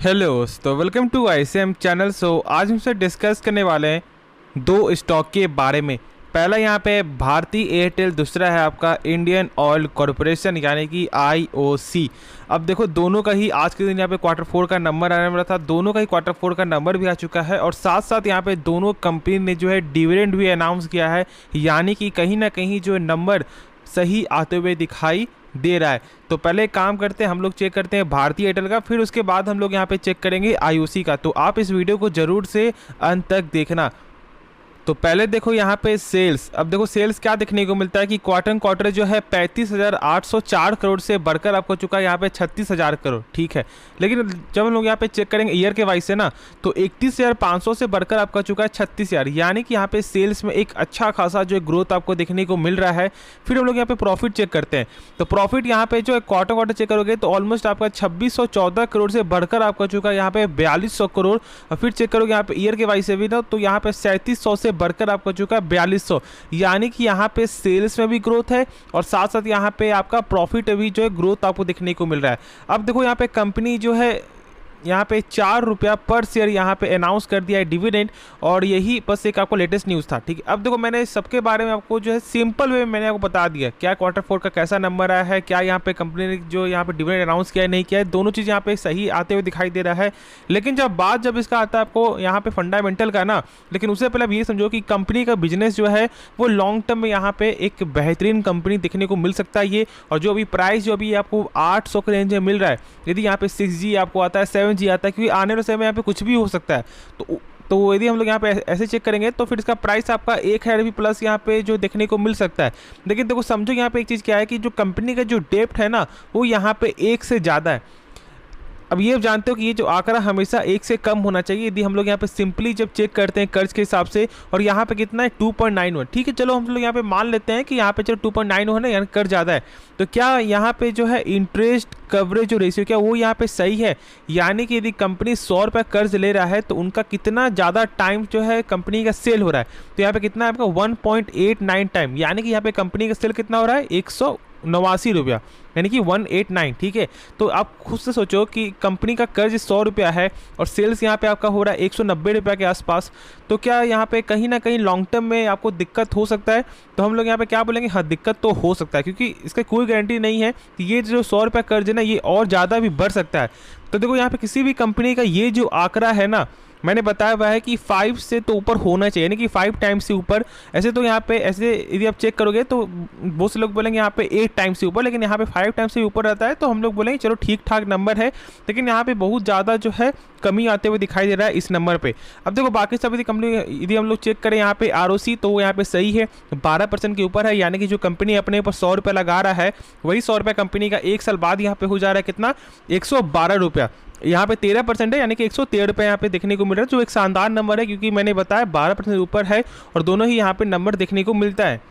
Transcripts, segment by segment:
Hello तो welcome to ICM channel. आज हमसे डिस्कस करने वाले हैं दो स्टॉक के बारे में। पहला यहाँ पे भारतीय एयरटेल, दूसरा है आपका इंडियन ऑयल कॉरपोरेशन यानी कि आईओसी। अब देखो दोनों का ही आज के दिन यहाँ पे Q4 का नंबर आने वाला था, दोनों का ही Q4 का नंबर भी आ चुका है और साथ साथ यहाँ पे दोनों कंपनी ने जो है डिविडेंड भी अनाउंस किया है, यानी कि कहीं ना कहीं जो नंबर सही आते हुए दिखाई दे रहा है। तो पहले काम करते हैं, हम लोग चेक करते हैं भारतीय एयरटेल का, फिर उसके बाद हम लोग यहाँ पे चेक करेंगे आईओसी का। तो आप इस वीडियो को जरूर से अंत तक देखना। तो पहले देखो यहाँ पे सेल्स। अब देखो सेल्स क्या देखने को मिलता है कि क्वार्टर जो है 35,804 करोड़ से बढ़कर आपको चुका है यहाँ पे 36,000 करोड़, ठीक है। लेकिन जब हम लोग यहाँ पे चेक करेंगे ईयर के वाइज से ना, तो 31,500 से बढ़कर आपका चुका है 36,000, यानी कि यहाँ पे सेल्स में एक अच्छा खासा जो ग्रोथ आपको देखने को मिल रहा है। फिर हम लोग यहाँ पे प्रॉफिट चेक करते हैं, तो प्रॉफिट यहाँ पे जो है क्वार्टर चेक करोगे तो ऑलमोस्ट आपका 2614 करोड़ से बढ़कर आपका चुका है यहाँ पे 4200 करोड़। और फिर चेक करोगे यहाँ पे ईयर के वाइज से भी ना, तो यहाँ पे 3700 से बढ़कर आपका चुका है 4200, यानी कि यहाँ पे सेल्स में भी ग्रोथ है और साथ साथ यहाँ पे आपका प्रॉफिट भी जो है ग्रोथ आपको देखने को मिल रहा है। अब देखो यहाँ पे कंपनी जो है यहाँ पे 4 रुपया पर शेयर यहाँ पे अनाउंस कर दिया है डिविडेंड, और यही बस एक आपको लेटेस्ट न्यूज़ था, ठीक है। अब देखो मैंने सबके बारे में आपको जो है सिंपल वे में मैंने आपको बता दिया क्या Q4 का कैसा नंबर आया है, क्या यहाँ पे कंपनी ने जो यहाँ पे डिविडेंड अनाउंस किया है नहीं किया है, दोनों चीज़ यहाँ पे सही आते हुए दिखाई दे रहा है। लेकिन जब इसका आता है आपको यहाँ पे फंडामेंटल का ना, लेकिन उससे पहले अब ये समझो कि कंपनी का बिजनेस जो है वो लॉन्ग टर्म में यहाँ पे एक बेहतरीन कंपनी देखने को मिल सकता है ये। और जो अभी प्राइस जो अभी आपको 800 के रेंज में मिल रहा है, यदि यहाँ पे 6G आपको आता है 7G आता है, क्योंकि आने वाले समय में यहाँ पे कुछ भी हो सकता है। तो यदि हम लोग यहाँ पे ऐसे चेक करेंगे तो फिर इसका प्राइस आपका 1,000 भी प्लस यहाँ पे जो देखने को मिल सकता है। लेकिन देखो समझो यहाँ पे एक चीज़ क्या है कि जो कंपनी का जो डेप्ट है ना, वो यहाँ पे 1 से ज़्यादा है। अब ये जानते हो कि ये जो आंकड़ा हमेशा 1 से कम होना चाहिए। यदि हम लोग यहाँ पे सिंपली जब चेक करते हैं कर्ज के हिसाब से, और यहाँ पे कितना है 2.91, ठीक है। चलो हम लोग यहाँ पे मान लेते हैं कि यहाँ पे चलो 2.91 है ना, यानी कर्ज ज़्यादा है। तो क्या यहाँ पे जो है इंटरेस्ट कवरेज जो रेशियो क्या वो यहाँ पे सही है, यानी कि यदि कंपनी 100 रुपये कर्ज ले रहा है तो उनका कितना ज़्यादा टाइम जो है कंपनी का सेल हो रहा है, तो यहाँ पे कितना है आपका 1.89 टाइम, यानी कि यहाँ पे कंपनी का सेल कितना हो रहा है 189 रुपया, यानी कि 189, ठीक है। तो आप खुद से सोचो कि कंपनी का कर्ज 100 रुपया है और सेल्स यहाँ पे आपका हो रहा है 190 रुपया के आसपास, तो क्या यहाँ पे कहीं ना कहीं लॉन्ग टर्म में आपको दिक्कत हो सकता है? तो हम लोग यहाँ पे क्या बोलेंगे, हाँ दिक्कत तो हो सकता है, क्योंकि इसका कोई गारंटी नहीं है कि ये जो 100 रुपया कर्ज है ना ये और ज़्यादा भी बढ़ सकता है। तो देखो यहाँ पे किसी भी कंपनी का ये जो आंकड़ा है ना, मैंने बताया हुआ है कि 5 से तो ऊपर होना चाहिए, यानी कि 5 टाइम्स से ऊपर। ऐसे तो यहाँ पे ऐसे यदि आप चेक करोगे तो बहुत से लोग बोलेंगे यहाँ पे 8 टाइम्स से ऊपर, लेकिन यहाँ पे 5 टाइम्स से ऊपर रहता है तो हम लोग बोलेंगे चलो ठीक ठाक नंबर है। लेकिन यहाँ पे बहुत ज़्यादा जो है कमी आते हुए दिखाई दे रहा है इस नंबर पे। अब देखो बाकी सब यदि कंपनी यदि हम लोग चेक करें यहाँ पे ROC, तो वो यहाँ पे सही है, 12% के ऊपर है, यानी कि जो कंपनी अपने ऊपर 100 रुपये लगा रहा है वही 100 रुपये कंपनी का 1 साल बाद यहाँ पे हो जा रहा है कितना, 112 रुपया। यहाँ पे 13% है, यानी कि 113 रुपये यहाँ पे देखने को मिल रहा है, जो एक शानदार नंबर है, क्योंकि मैंने बताया 12% ऊपर है और दोनों ही यहाँ पे नंबर देखने को मिलता है।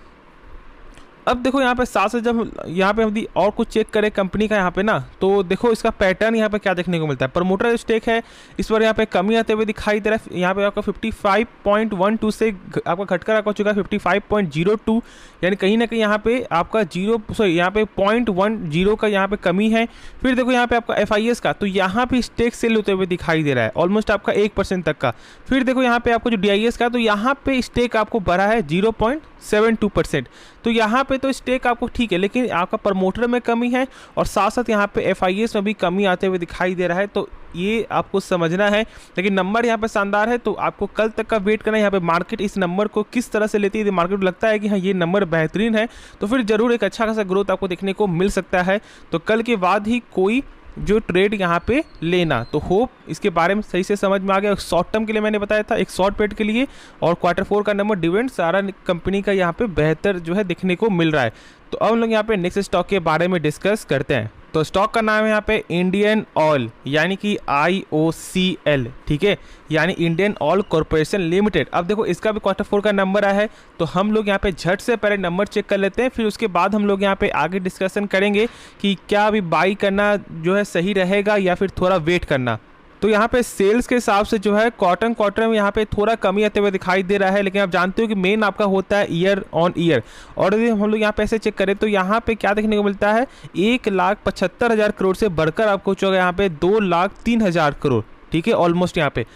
अब देखो यहाँ पे साथ से जब यहाँ पे हम और कुछ चेक करें कंपनी का यहाँ पे ना, तो देखो इसका पैटर्न यहाँ पे क्या देखने को मिलता है। प्रमोटर स्टेक है, इस बार यहाँ पे कमी आते हुए दिखाई दे रहा है। यहाँ पे आपका 55.12 से आपका घटकर आपका चुका है 55.02, यानी कहीं ना कहीं यहाँ पे आपका यहाँ पे 0.10 का यहाँ पे कमी है। फिर देखो यहाँ पे आपका FIS का, तो यहाँ पे स्टेक सेल होते हुए दिखाई दे रहा है ऑलमोस्ट आपका 1% तक का। फिर देखो यहाँ पे आपको जो DIS का, तो यहाँ पे स्टेक आपको बढ़ा है 0.72%, तो यहाँ पे तो स्टेक आपको ठीक है, लेकिन आपका प्रमोटर में कमी है और साथ साथ यहाँ पे FIS में भी कमी आते हुए दिखाई दे रहा है। तो ये आपको समझना है, लेकिन नंबर यहाँ पे शानदार है, तो आपको कल तक का वेट करना है। यहाँ पे मार्केट इस नंबर को किस तरह से लेती है, मार्केट को लगता है कि हाँ ये नंबर बेहतरीन है, तो फिर जरूर एक अच्छा खासा ग्रोथ आपको देखने को मिल सकता है। तो कल के बाद ही कोई जो ट्रेड यहाँ पे लेना, तो होप इसके बारे में सही से समझ में आ गया। शॉर्ट टर्म के लिए मैंने बताया था, एक शॉर्ट ट्रेड के लिए, और Q4 का नंबर डिविडेंड सारा कंपनी का यहाँ पे बेहतर जो है देखने को मिल रहा है। तो अब हम लोग यहाँ पे नेक्स्ट स्टॉक के बारे में डिस्कस करते हैं। तो स्टॉक का नाम है यहाँ पे इंडियन ऑयल, यानी कि IOCL, ठीक है, यानी इंडियन ऑयल कॉरपोरेशन लिमिटेड। अब देखो इसका भी Q4 का नंबर आया है, तो हम लोग यहाँ पे झट से पहले नंबर चेक कर लेते हैं, फिर उसके बाद हम लोग यहाँ पे आगे डिस्कशन करेंगे कि क्या अभी बाई करना जो है सही रहेगा या फिर थोड़ा वेट करना। तो यहाँ पे सेल्स के हिसाब से जो है क्वार्टर में यहाँ पे थोड़ा कमी आते हुए दिखाई दे रहा है, लेकिन आप जानते हो कि मेन आपका होता है ईयर ऑन ईयर। और यदि हम लोग यहाँ पे ऐसे चेक करें तो यहाँ पे क्या देखने को मिलता है, 1,75,000 करोड़ से बढ़कर आपको जो है यहाँ पे 2,03,000 करोड़, ठीक है, ऑलमोस्ट यहाँ पे,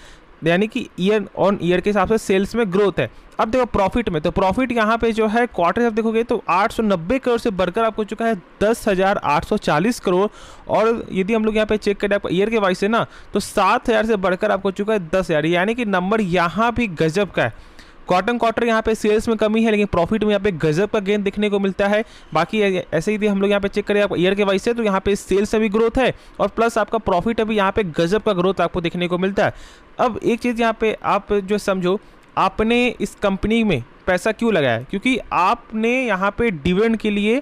यानी कि ईयर ऑन ईयर के हिसाब से सेल्स में ग्रोथ है। अब देखो प्रॉफिट में, तो प्रॉफिट यहाँ पे जो है क्वार्टर आप देखोगे तो 890 करोड़ से बढ़कर आपको चुका है 10,840 करोड़। और यदि हम लोग यहाँ पे चेक करें आपको ईयर के वाइज से ना, तो 7,000 से बढ़कर आपको चुका है 10,000, यानी कि नंबर यहाँ भी गजब का है। क्वार्टर यहाँ पे सेल्स में कमी है, लेकिन प्रॉफिट में यहाँ पे गजब का गेन देखने को मिलता है। बाकी ऐसे ही हम लोग यहाँ पे चेक करें आप ईयर के वाइज से, तो यहाँ पे सेल्स में भी ग्रोथ है और प्लस आपका प्रॉफिट अभी यहाँ पे गजब का ग्रोथ आपको देखने को मिलता है। अब एक चीज़ यहाँ पे आप जो समझो, आपने इस कंपनी में पैसा क्यों लगाया, क्योंकि आपने यहाँ पे डिविडेंड के लिए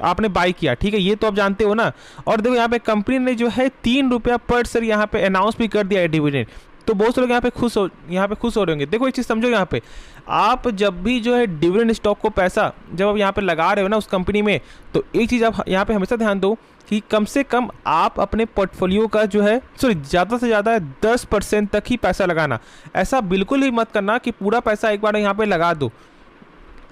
आपने बाई किया, ठीक है, ये तो आप जानते हो ना। और देखो यहाँ पे कंपनी ने जो है 3 रुपया पर शेयर यहाँ पे अनाउंस भी कर दिया है डिविडेंड, तो बहुत से लोग यहाँ पे खुश हो रहे होंगे। देखो एक चीज़ समझो, यहाँ पे आप जब भी जो है डिविडेंड स्टॉक को पैसा जब आप यहाँ पे लगा रहे हो ना उस कंपनी में, तो एक चीज़ आप यहाँ पे हमेशा ध्यान दो कि कम से कम आप अपने पोर्टफोलियो का जो है ज़्यादा से ज़्यादा 10% तक ही पैसा लगाना। ऐसा बिल्कुल ही मत करना कि पूरा पैसा एक बार यहाँ पे लगा दो।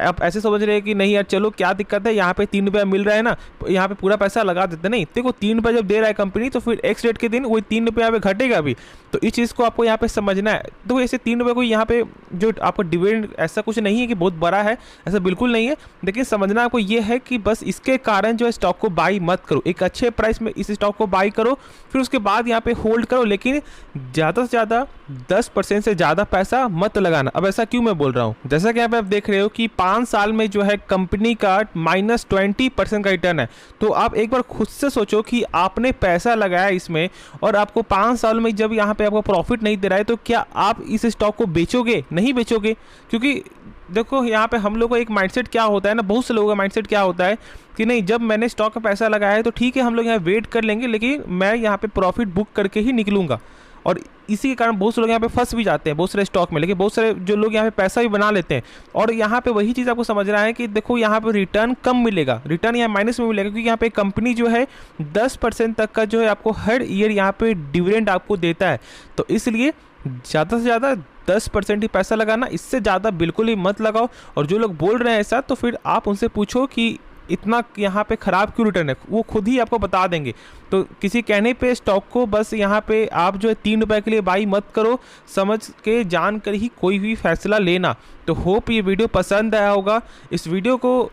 आप ऐसे समझ रहे हैं कि नहीं यार चलो क्या दिक्कत है, यहाँ पे 3 रुपया मिल रहा है ना, यहाँ पे पूरा पैसा लगा देते। नहीं, देखो 3 रुपया जब दे रहा है कंपनी, तो फिर एक्स डेट के दिन वही 3 रुपया पे घटेगा भी, तो इस चीज़ को आपको यहाँ पे समझना है। तो ऐसे 3 रुपये को यहाँ पे जो आपको डिविडेंड ऐसा कुछ नहीं है कि बहुत बड़ा है, ऐसा बिल्कुल नहीं है, लेकिन समझना आपको ये है कि बस इसके कारण जो है स्टॉक को बाई मत करो, एक अच्छे प्राइस में इस स्टॉक को बाई करो, फिर उसके बाद यहाँ पे होल्ड करो, लेकिन ज़्यादा से ज़्यादा 10% से ज़्यादा पैसा मत लगाना। अब ऐसा क्यों मैं बोल रहा हूँ, जैसा कि यहाँ पे आप देख रहे हो कि 5 साल में जो है कंपनी का -20% का रिटर्न है। तो आप एक बार खुद से सोचो कि आपने पैसा लगाया इसमें और आपको 5 साल में जब यहाँ पे आपको प्रॉफिट नहीं दे रहा है, तो क्या आप इस स्टॉक को बेचोगे? नहीं बेचोगे, क्योंकि देखो यहाँ पे हम लोग का एक माइंडसेट क्या होता है ना, बहुत से लोगों का माइंडसेट क्या होता है कि नहीं, जब मैंने स्टॉक में पैसा लगाया है तो ठीक है हम लोग यहाँ वेट कर लेंगे, लेकिन मैं यहाँ पे प्रॉफिट बुक करके ही निकलूंगा। और इसी के कारण बहुत से लोग यहाँ पे फंस भी जाते हैं बहुत सारे स्टॉक में, लेकिन बहुत सारे जो लोग यहाँ पे पैसा भी बना लेते हैं। और यहाँ पे वही चीज़ आपको समझना है कि देखो यहाँ पे रिटर्न कम मिलेगा, रिटर्न यहाँ माइनस में मिलेगा, क्योंकि यहाँ पे कंपनी जो है 10% तक का जो है आपको हर ईयर यहाँ पे डिविडेंड आपको देता है। तो इसलिए ज़्यादा से ज़्यादा 10% ही पैसा लगाना, इससे ज़्यादा बिल्कुल ही मत लगाओ। और जो लोग बोल रहे हैं ऐसा, तो फिर आप उनसे पूछो कि इतना यहाँ पे ख़राब क्यों रिटर्न है, वो खुद ही आपको बता देंगे। तो किसी कहने पे स्टॉक को बस यहाँ पे आप जो है 3 रुपये के लिए बाई मत करो, समझ के जान कर ही कोई भी फैसला लेना। तो होप ये वीडियो पसंद आया होगा। इस वीडियो को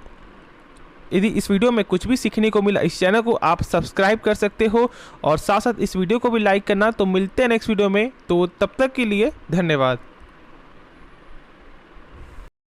यदि इस वीडियो में कुछ भी सीखने को मिला, इस चैनल को आप सब्सक्राइब कर सकते हो और साथ साथ इस वीडियो को भी लाइक करना। तो मिलते हैं नेक्स्ट वीडियो में, तो तब तक के लिए धन्यवाद।